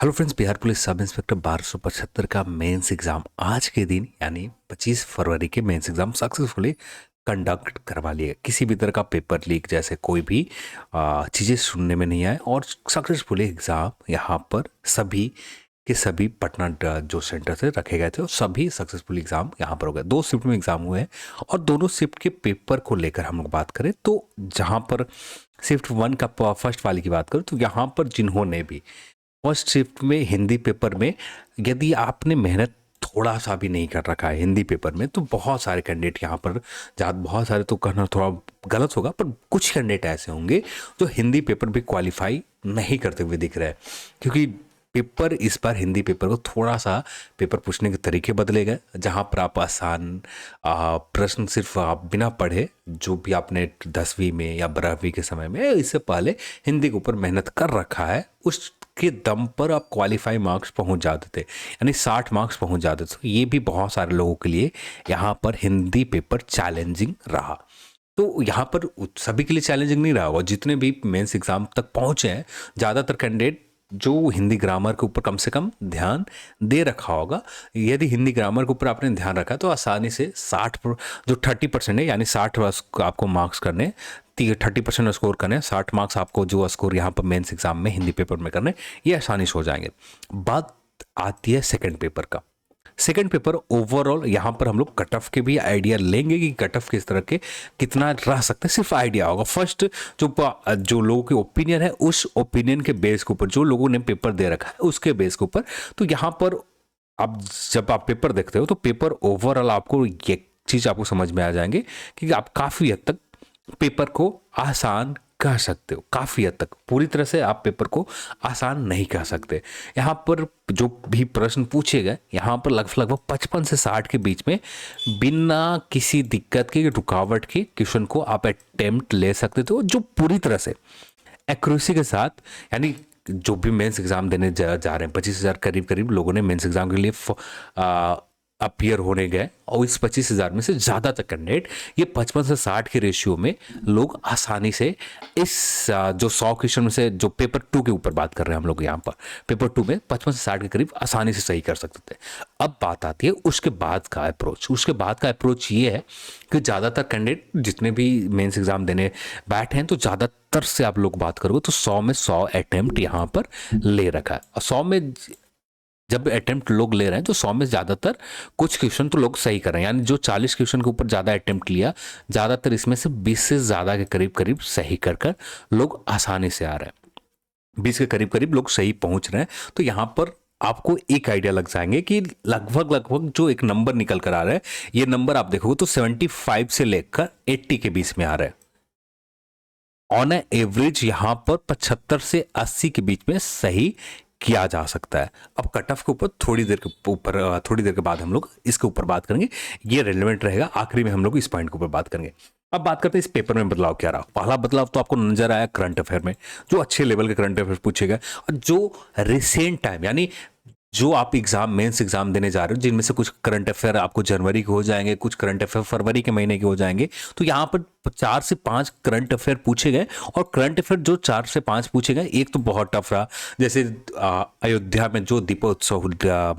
Hello friends, Bihar police sub inspector 1275 का mains exam आज के दिन यानी 25 फरवरी के मेंस एग्जाम सक्सेसफुली कंडक्ट करवा लिए। किसी भी तरह का पेपर लीक जैसे कोई भी चीज़ें सुनने में नहीं आए और सक्सेसफुली एग्ज़ाम यहाँ पर सभी के सभी पटना जो सेंटर से रखे गए थे और सभी सक्सेसफुल एग्ज़ाम यहाँ पर हो गए। 2 शिफ्ट में एग्ज़ाम हुए हैं और दोनों शिफ्ट के पेपर को लेकर हम लोग बात करें तो जहाँ पर शिफ्ट 1 का फर्स्ट वाली की बात करें तो यहाँ पर जिन्होंने भी फर्स्ट शिफ्ट में हिंदी पेपर में यदि आपने मेहनत थोड़ा सा भी नहीं कर रखा है हिंदी पेपर में तो बहुत सारे कैंडिडेट यहाँ पर बहुत सारे तो कहना थोड़ा गलत होगा पर कुछ कैंडिडेट ऐसे होंगे जो हिंदी पेपर भी क्वालिफाई नहीं करते हुए दिख रहे हैं, क्योंकि पेपर इस बार हिंदी पेपर को थोड़ा सा पेपर पूछने के तरीके बदले गए। जहाँ पर आप आसान प्रश्न सिर्फ आप बिना पढ़े जो भी आपने 10वीं में या 12वीं के समय में इससे पहले हिंदी के ऊपर मेहनत कर रखा है उसके दम पर आप क्वालिफाई मार्क्स पहुंच जाते थे, यानी 60 मार्क्स पहुंच जाते थे। ये भी बहुत सारे लोगों के लिए यहाँ पर हिंदी पेपर चैलेंजिंग रहा। तो यहाँ पर सभी के लिए चैलेंजिंग नहीं रहा और जितने भी मेंस एग्जाम तक पहुँचे हैं ज़्यादातर कैंडिडेट जो हिंदी ग्रामर के ऊपर कम से कम ध्यान दे रखा होगा, यदि हिंदी ग्रामर के ऊपर आपने ध्यान रखा तो आसानी से 30% है यानी 60 आपको मार्क्स करने 30% स्कोर करने 60 मार्क्स आपको जो स्कोर यहाँ पर मेंस एग्जाम में हिंदी पेपर में करने ये आसानी से हो जाएंगे। बात आती है सेकंड पेपर का। सेकंड पेपर ओवरऑल यहाँ पर हम लोग कट ऑफ के भी आइडिया लेंगे कि कट ऑफ किस तरह के कितना रह सकते हैं, सिर्फ आइडिया होगा। फर्स्ट जो लोगों की ओपिनियन है उस ओपिनियन के बेस के ऊपर जो लोगों ने पेपर दे रखा है उसके बेस के ऊपर तो यहाँ पर अब जब आप पेपर देखते हो तो पेपर ओवरऑल आपको ये चीज़ आपको समझ में आ जाएंगे कि आप काफ़ी हद तक पेपर को आसान कह सकते हो। काफ़ी हद तक, पूरी तरह से आप पेपर को आसान नहीं कह सकते। यहाँ पर जो भी प्रश्न पूछे गए यहाँ पर लगभग 55 से 60 के बीच में बिना किसी दिक्कत के रुकावट के क्वेश्चन को आप अटेम्प्ट ले सकते थे जो पूरी तरह से एक्यूरेसी के साथ, यानी जो भी मेंस एग्जाम देने जा रहे हैं 25,000 करीब लोगों ने मेंस एग्जाम के लिए अपीयर होने गए और इस 25,000 में से ज़्यादातर कैंडिडेट ये 55 से 60 के रेशियो में लोग आसानी से इस जो 100 क्वेश्चन में से जो पेपर 2 के ऊपर बात कर रहे हैं हम लोग यहाँ पर पेपर 2 में 55 से 60 के करीब आसानी से सही कर सकते थे। अब बात आती है उसके बाद का अप्रोच ये है कि ज़्यादातर कैंडिडेट जितने भी मेंस एग्जाम देने बैठे हैं तो ज़्यादातर से आप लोग बात करोगे तो 100 में 100 अटेम्प्ट यहाँ पर ले रखा है और 100 में जब अटेम्प्ट लोग ले रहे हैं तो 100 में ज़्यादातर कुछ क्वेश्चन तो लोग सही कर रहे हैं, यानी जो 40 क्वेश्चन के ऊपर ज़्यादा अटेम्प्ट लिया ज़्यादातर इसमें से 20 से ज़्यादा के करीब सही कर लोग आसानी से आ रहे हैं, 20 के करीब लोग सही पहुंच रहे हैं। तो यहाँ पर आपको एक आइडिया लग जाएंगे कि लगभग जो एक नंबर निकल कर आ रहा है ये नंबर आप देखोगे तो 75 से लेकर 80 के बीच में आ रहा है। ऑन एवरेज यहाँ पर 75 से 80 के बीच में सही किया जा सकता है। अब कट ऑफ के ऊपर थोड़ी देर के बाद हम लोग इसके ऊपर बात करेंगे, ये रेलेवेंट रहेगा। आखिरी में हम लोग इस पॉइंट के ऊपर बात करेंगे। अब बात करते हैं इस पेपर में बदलाव क्या रहा। पहला बदलाव तो आपको नजर आया करंट अफेयर में, जो अच्छे लेवल के करंट अफेयर पूछे गए और जो रिसेंट टाइम यानी जो आप मेंस एग्जाम देने जा रहे हो जिनमें से कुछ करंट अफेयर आपको जनवरी के हो जाएंगे, कुछ करंट अफेयर फरवरी के महीने के हो जाएंगे। तो यहाँ पर 4 से 5 करंट अफेयर पूछे गए और करंट अफेयर जो 4 से 5 पूछे गए एक तो बहुत टफ रहा, जैसे अयोध्या में जो दीपोत्सव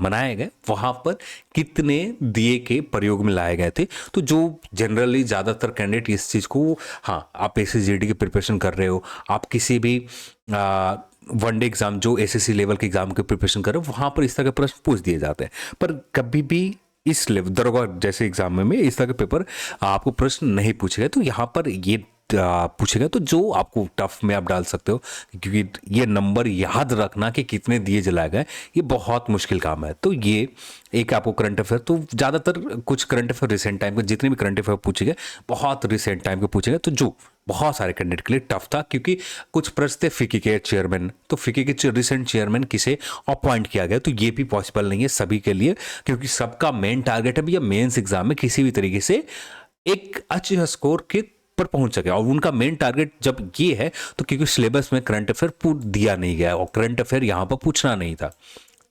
मनाए गए वहाँ पर कितने दिए के प्रयोग में लाए गए थे। तो जो जनरली ज़्यादातर कैंडिडेट इस चीज़ को, हाँ आप एसएसजीडी की प्रिपरेशन कर रहे हो, आप किसी भी वनडे एग्जाम जो एसएससी लेवल के एग्जाम की प्रिपरेशन कर रहे हो वहाँ पर इस तरह के प्रश्न पूछ दिए जाते हैं, पर कभी भी इस लेवल दरोगा जैसे एग्जाम में इस तरह के पेपर आपको प्रश्न नहीं पूछे गए। तो यहाँ पर ये पूछेगा तो जो आपको टफ में आप डाल सकते हो, क्योंकि ये नंबर याद रखना कि कितने दिए जलाए गए ये बहुत मुश्किल काम है। तो ये एक आपको करंट अफेयर, तो ज़्यादातर कुछ करंट अफेयर रिसेंट टाइम के जितने भी करंट अफेयर पूछे गए बहुत रिसेंट टाइम के पूछे गए, तो जो बहुत सारे कैंडिडेट के लिए टफ था, क्योंकि कुछ प्रश्न थे फिक्की के चेयरमैन, तो फिक्की के रिसेंट चेयरमैन किसे अपॉइंट किया गया, तो ये भी पॉसिबल नहीं है सभी के लिए, क्योंकि सबका मेन टारगेट है भैया मेंस एग्जाम में किसी भी तरीके से एक अच्छे स्कोर के पर पहुंच सके। और उनका मेन टारगेट जब ये है तो क्योंकि सिलेबस में करंट अफेयर दिया नहीं गया और करंट अफेयर यहाँ पर पूछना नहीं था,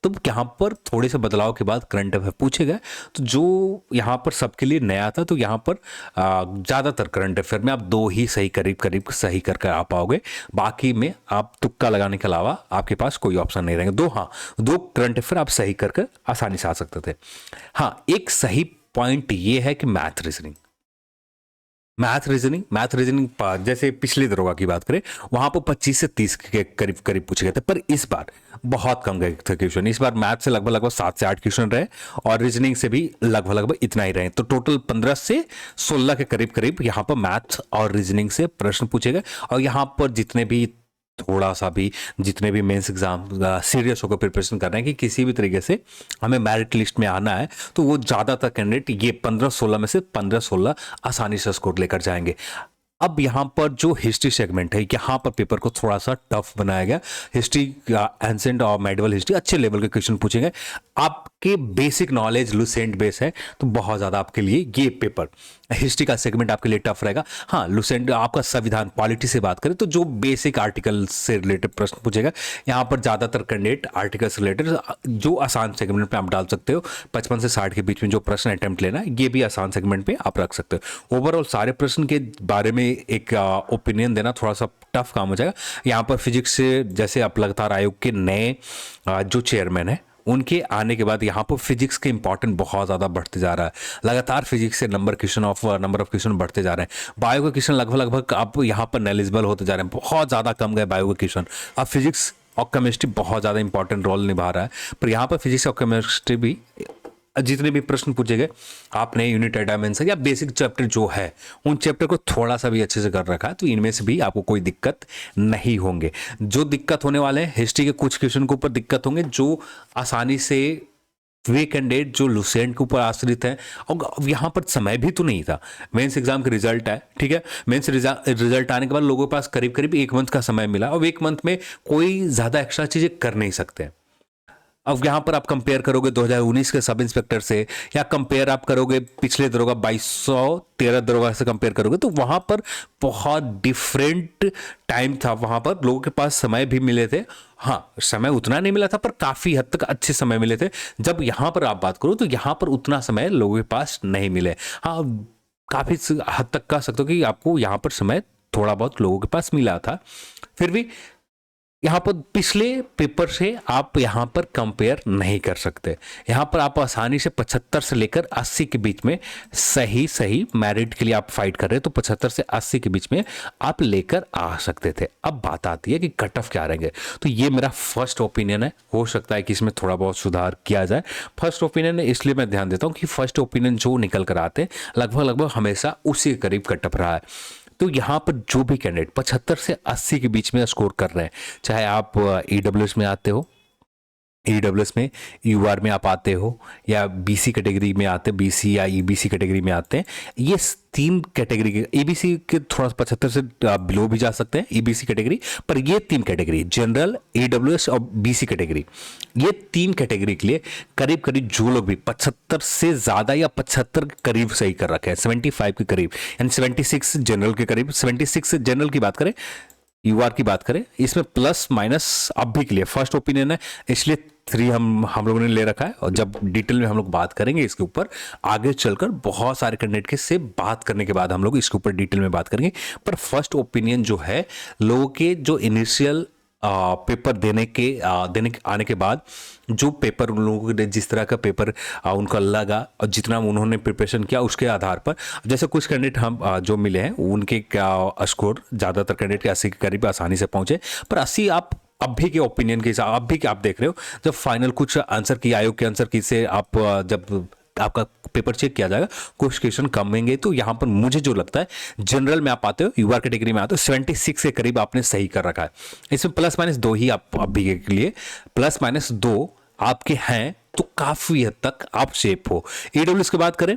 तो यहाँ पर थोड़े से बदलाव के बाद करंट अफेयर पूछे गए, तो जो यहाँ पर सबके लिए नया था, तो यहाँ पर ज़्यादातर करंट अफेयर में आप 2 ही सही करीब करीब सही करके आ पाओगे, बाकी में आप तुक्का लगाने के अलावा आपके पास कोई ऑप्शन नहीं रहेंगे। 2 करंट अफेयर आप सही करके आसानी से आ सकते थे। हाँ, एक सही पॉइंट ये है कि मैथ रीजनिंग जैसे पिछले दरोगा की बात करें, वहां पर 25 से 30 के करीब करीब पूछे गए थे, पर इस बार बहुत कम गए थे क्वेश्चन। इस बार मैथ से लगभग 7 से 8 क्वेश्चन रहे और रीजनिंग से भी लगभग इतना ही रहे, तो टोटल 15 से 16 के करीब करीब यहाँ पर मैथ और रीजनिंग से प्रश्न पूछे गए। और यहाँ पर जितने भी मेंस एग्जाम सीरियस होकर प्रिपरेशन कर रहे हैं कि किसी भी तरीके से हमें मेरिट लिस्ट में आना है, तो वो ज़्यादातर कैंडिडेट ये 15-16 में से 15-16 आसानी से स्कोर लेकर जाएंगे। अब यहाँ पर जो हिस्ट्री सेगमेंट है, यहाँ पर पेपर को थोड़ा सा टफ बनाया गया। हिस्ट्री, एंसेंट और मेडिवल हिस्ट्री अच्छे लेवल के क्वेश्चन पूछेंगे। आपके बेसिक नॉलेज लुसेंट बेस है, तो बहुत ज़्यादा आपके लिए ये पेपर हिस्ट्री का सेगमेंट आपके लिए टफ रहेगा। हाँ, लुसेंट आपका संविधान पॉलिटी से बात करें तो जो बेसिक आर्टिकल से रिलेटेड प्रश्न पूछेगा, यहाँ पर ज़्यादातर कैंडिडेट आर्टिकल से रिलेटेड जो आसान सेगमेंट पे आप डाल सकते हो, 55 से 60 के बीच में जो प्रश्न अटेम्प्ट लेना है, ये भी आसान सेगमेंट पे आप रख सकते हो। ओवरऑल सारे प्रश्न के बारे में एक ओपिनियन देना थोड़ा सा टफ काम हो जाएगा। यहाँ पर फिजिक्स से जैसे अब लगातार आयोग के नए जो चेयरमैन है, उनके आने के बाद यहाँ पर फिजिक्स के इंपॉर्टेंट बहुत ज़्यादा बढ़ते जा रहा है। लगातार फिजिक्स से नंबर ऑफ क्वेश्चन बढ़ते जा रहे हैं। बायो के क्वेश्चन लगभग अब यहाँ पर नेलिजिबल होते जा रहे हैं, बहुत ज़्यादा कम गए बायो के क्वेश्चन। अब फिजिक्स और केमिस्ट्री बहुत ज़्यादा इंपॉर्टेंट रोल निभा रहा है, पर यहाँ पर फिजिक्स और केमिस्ट्री भी जितने भी प्रश्न पूछे गए, आपने यूनिट डायमेंशन या बेसिक चैप्टर जो है, उन चैप्टर को थोड़ा सा भी अच्छे से कर रखा है, तो इनमें से भी आपको कोई दिक्कत नहीं होंगे। जो दिक्कत होने वाले हैं, हिस्ट्री के कुछ क्वेश्चन के ऊपर दिक्कत होंगे, जो आसानी से वे कैंडिडेट जो लुसेंट के ऊपर आश्रित है। और यहाँ पर समय भी तो नहीं था, मेंस एग्जाम का रिजल्ट है, ठीक है, मेंस रिजल्ट आने के बाद लोगों के पास करीब करीब 1 मंथ का समय मिला, और 1 मंथ में कोई ज़्यादा एक्स्ट्रा चीज़ें कर नहीं सकते। अब यहाँ पर आप कंपेयर करोगे 2019 के सब इंस्पेक्टर से, या कंपेयर आप करोगे पिछले दरोगा 2213 दरोगा से कंपेयर करोगे, तो वहाँ पर बहुत डिफरेंट टाइम था। वहाँ पर लोगों के पास समय भी मिले थे, हाँ समय उतना नहीं मिला था, पर काफ़ी हद तक अच्छे समय मिले थे। जब यहाँ पर आप बात करो तो यहाँ पर उतना समय लोगों के पास नहीं मिले। हाँ, काफ़ी हद तक कह सकते हो कि आपको यहाँ पर समय थोड़ा बहुत लोगों के पास मिला था। फिर भी यहाँ पर पिछले पेपर से आप यहाँ पर कंपेयर नहीं कर सकते। यहाँ पर आप आसानी से 75 से लेकर 80 के बीच में सही मेरिट के लिए आप फाइट कर रहे हैं, तो 75 से 80 के बीच में आप लेकर आ सकते थे। अब बात आती है कि कट ऑफ क्या रहेंगे, तो ये मेरा फर्स्ट ओपिनियन है। हो सकता है कि इसमें थोड़ा बहुत सुधार किया जाए। फर्स्ट ओपिनियन है, इसलिए मैं ध्यान देता हूँ कि फर्स्ट ओपिनियन जो निकल कर आते लगभग हमेशा उसी के करीब कट ऑफ रहा है। तो यहाँ पर जो भी कैंडिडेट 75 से 80 के बीच में स्कोर कर रहे हैं, चाहे आप ईडब्ल्यूएस में आते हो, ईडब्ल्यूएस में यूआर में आप आते हो, या बीसी कैटेगरी में आते, बीसी या ईबीसी कैटेगरी में आते हैं, ये 3 कैटेगरी के, ईबीसी के थोड़ा 75 से बिलो भी जा सकते हैं ईबीसी कैटेगरी, पर ये 3 कैटेगरी जनरल, ईडब्ल्यूएस और बीसी कैटेगरी, ये 3 कैटेगरी के लिए करीब करीब जो लोग भी 75 से ज़्यादा या 75 के करीब सही कर रखे हैं, 75 के करीब, यानी 76 जनरल के करीब, 76 जनरल की बात करें, यूआर की बात करें, इसमें प्लस माइनस अब भी के लिए फर्स्ट ओपिनियन है, इसलिए 3 हम लोगों ने ले रखा है। और जब डिटेल में हम लोग बात करेंगे इसके ऊपर आगे चलकर, बहुत सारे कैंडिडेट के से बात करने के बाद हम लोग इसके ऊपर डिटेल में बात करेंगे। पर फर्स्ट ओपिनियन जो है, लोगों के जो इनिशियल पेपर देने के आने के बाद जो पेपर उन लोगों को जिस तरह का पेपर उनका लगा और जितना उन्होंने प्रिपरेशन किया, उसके आधार पर जैसे कुछ कैंडिडेट हम जो मिले हैं उनके क्या स्कोर ज़्यादातर कैंडिडेट के 80 के करीब आसानी से पहुंचे। पर 80 आप अब भी के ओपिनियन के हिसाब, अब भी आप देख रहे हो, जब फाइनल कुछ आंसर की, आयोग के आंसर की से आप जब आपका पेपर चेक किया जाएगा, कुछ क्वेश्चन कम होंगे, तो यहाँ पर मुझे जो लगता है, जनरल में आप आते हो, यूआर कैटेगरी में आते हो, 76 के करीब आपने सही कर रखा है। इसमें प्लस माइनस 2 ही आप अभी के लिए प्लस माइनस 2 आपके हैं, तो काफ़ी हद तक आप सेफ हो। ईडब्ल्यूएस की बात करें,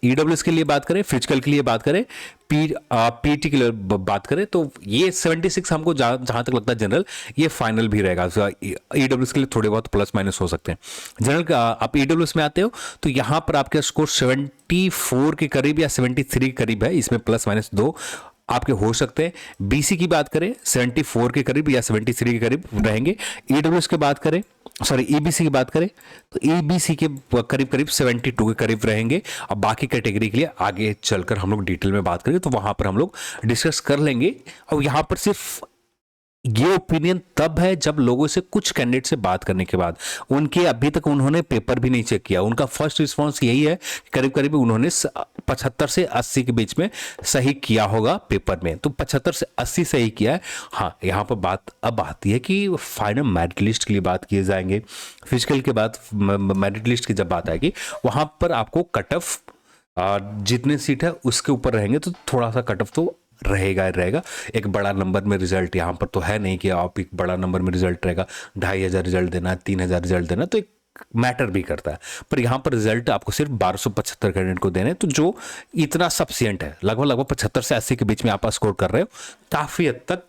ईडब्ल्यूएस के लिए बात करें, फिजिकल के लिए बात करें, पीटी के लिए बात करें, तो ये 76 हमको जहाँ तक लगता है जनरल ये फाइनल भी रहेगा। ईडब्ल्यूएस के लिए थोड़े बहुत प्लस माइनस हो सकते हैं। जनरल का आप ईडब्ल्यूएस में आते हो तो यहाँ पर आपका स्कोर 74 के करीब या 73 के करीब है, इसमें प्लस माइनस 2 आपके हो सकते हैं। बीसी की बात करें 74 के करीब या 73 के करीब रहेंगे। ईडब्ल्यूएस की बात करें, सॉरी ईबीसी की बात करें तो ईबीसी के करीब करीब 72 के करीब रहेंगे। अब बाकी कैटेगरी के लिए आगे चलकर हम लोग डिटेल में बात करेंगे तो वहां पर हम लोग डिस्कस कर लेंगे। और यहां पर सिर्फ ये ओपिनियन तब है जब लोगों से, कुछ कैंडिडेट से बात करने के बाद, उनके अभी तक उन्होंने पेपर भी नहीं चेक किया, उनका फर्स्ट रिस्पांस यही है कि करीब करीब उन्होंने 75 से 80 के बीच में सही किया होगा पेपर में, तो 75 से 80 सही किया है। हाँ, यहाँ पर बात अब आती है कि फाइनल मेरिट लिस्ट के लिए बात किए जाएंगे। फिजिकल के बाद मेरिट लिस्ट की जब बात आएगी वहां पर आपको कट ऑफ जितने सीट है उसके ऊपर रहेंगे, तो थोड़ा सा कट ऑफ तो रहेगा। एक बड़ा नंबर में रिजल्ट यहाँ पर तो है नहीं कि आप एक बड़ा नंबर में रिजल्ट रहेगा, 2500 रिजल्ट देना, 3000 रिजल्ट देना, तो एक मैटर भी करता है। पर यहाँ पर रिजल्ट आपको सिर्फ 1275 कैंडिडेट को देने, तो जो इतना सफिशिएंट है, लगभग 75 से 80 के बीच में आप स्कोर कर रहे हो, काफी हद तक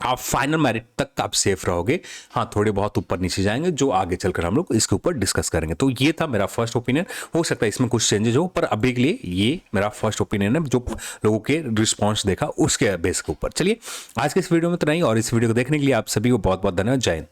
आप फाइनल मेरिट तक आप सेफ रहोगे। हाँ, थोड़े बहुत ऊपर नीचे जाएंगे जो आगे चलकर हम लोग इसके ऊपर डिस्कस करेंगे। तो ये था मेरा फर्स्ट ओपिनियन। हो सकता है इसमें कुछ चेंजेस हो, पर अभी के लिए ये मेरा फर्स्ट ओपिनियन है जो लोगों के रिस्पॉन्स देखा उसके बेस के ऊपर। चलिए, आज के इस वीडियो में तो नहीं, और इस वीडियो को देखने के लिए आप सभी को बहुत बहुत धन्यवाद। जय हिंद।